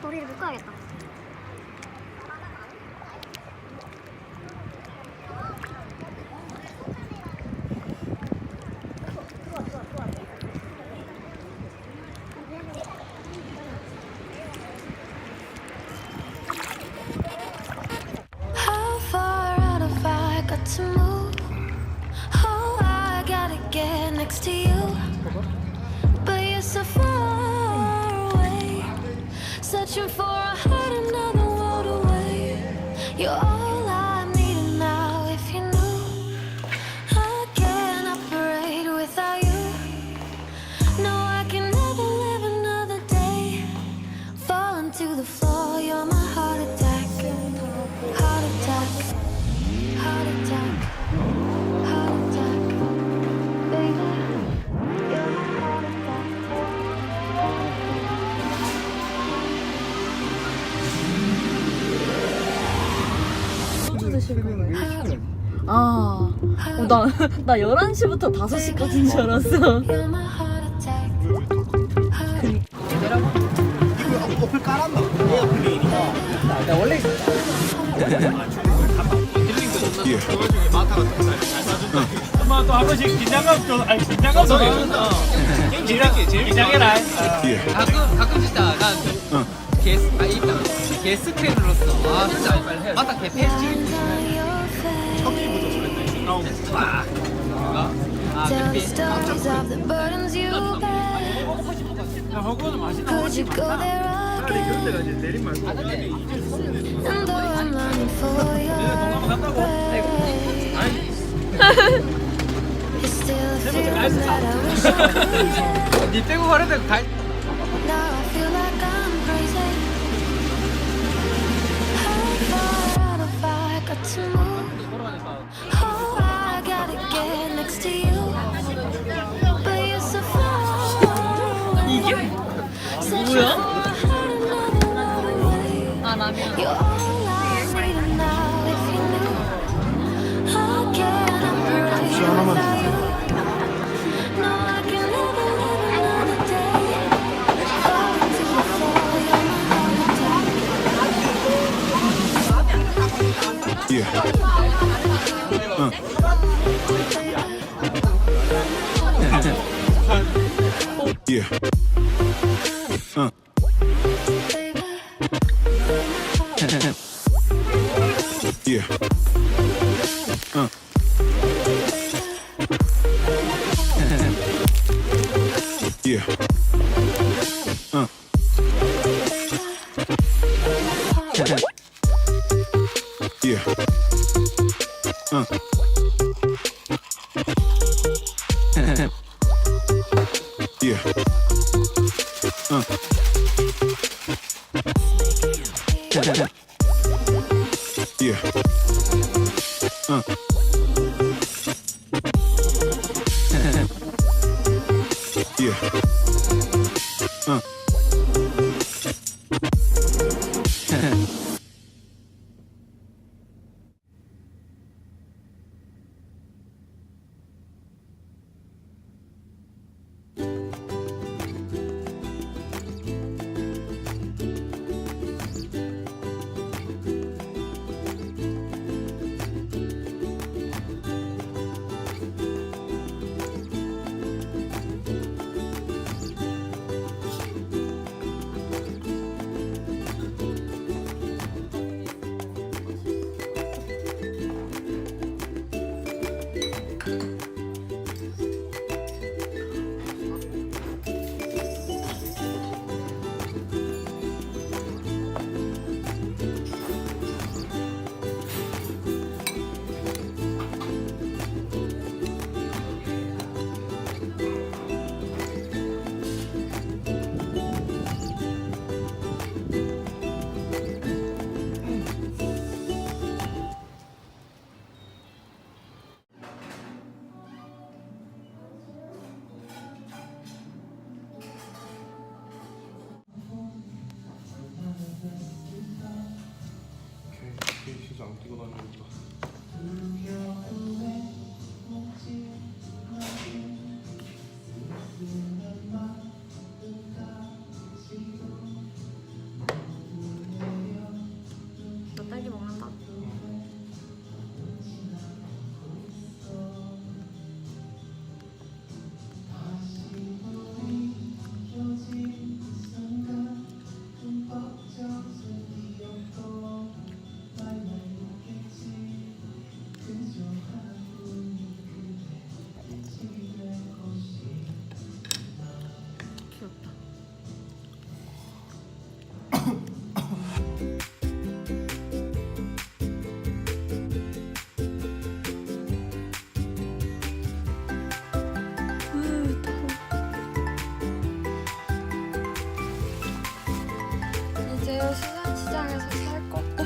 도리를 묶어야겠다. How far out have I got to move? Oh, I gotta get next to you, but you're so far away. Searching for a heart another world away. You're all I need now. If you knew I can't operate without you. No, I can never live another day. Falling to the floor, you're my heart attack. Heart attack. Heart attack. Heart attack. Baby, you're my heart attack. 소주 드실 거예요? 아, 나 11시부터 5시까지인 줄 알았어. You're my heart attack. 이거 어플 깔았나? 어플이니까. 야, 원래 엄마 또 한 번씩 긴장감 좀, 아니 긴장감 좀 긴장해라. 가끔 진짜 난 게스트로서 아 진짜 빨리 해. 맞다 개 페이지 첫기부터 소리했다. 나오면 와. Tell the stories of the burdens you bear. 야, 허구는 맛있다. Could you go there 그런 데가 again? 이제 내린 말고. And though I'm running for your 간다고. it's still a feeling that I wish I could get. 니 빼고 가는데 갈 Now I feel like I'm crazy. How far out have I got to move? Oh, I gotta get next to you, but you're so far away. 뭐야? 아, You're all I need now. If you knew I can't operate without you. No, I can never live another day. Falling to the floor, you're my heart attack. Yeah. Yeah. Yeah. Yeah. Yeah. Yeah. Yeah.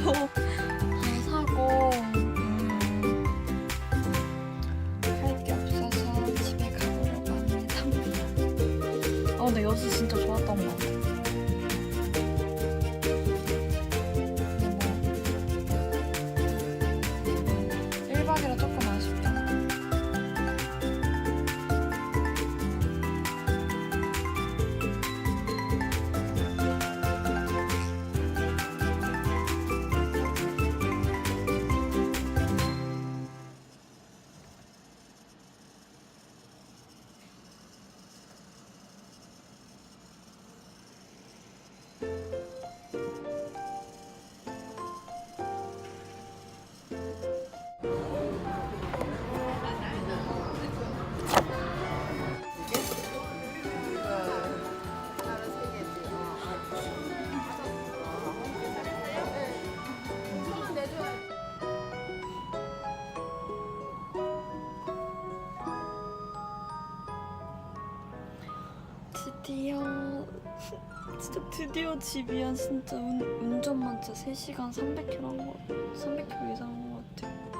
다 사고 할 게 없어서 집에 가보려고 합니다. 근데 여수 진짜 좋았던 것 같아. 1박이라 조금 아쉽다. 드디어 집이야. 진짜 운전만 진짜 3시간 300km 한 거, 300km 이상 한 거 같아.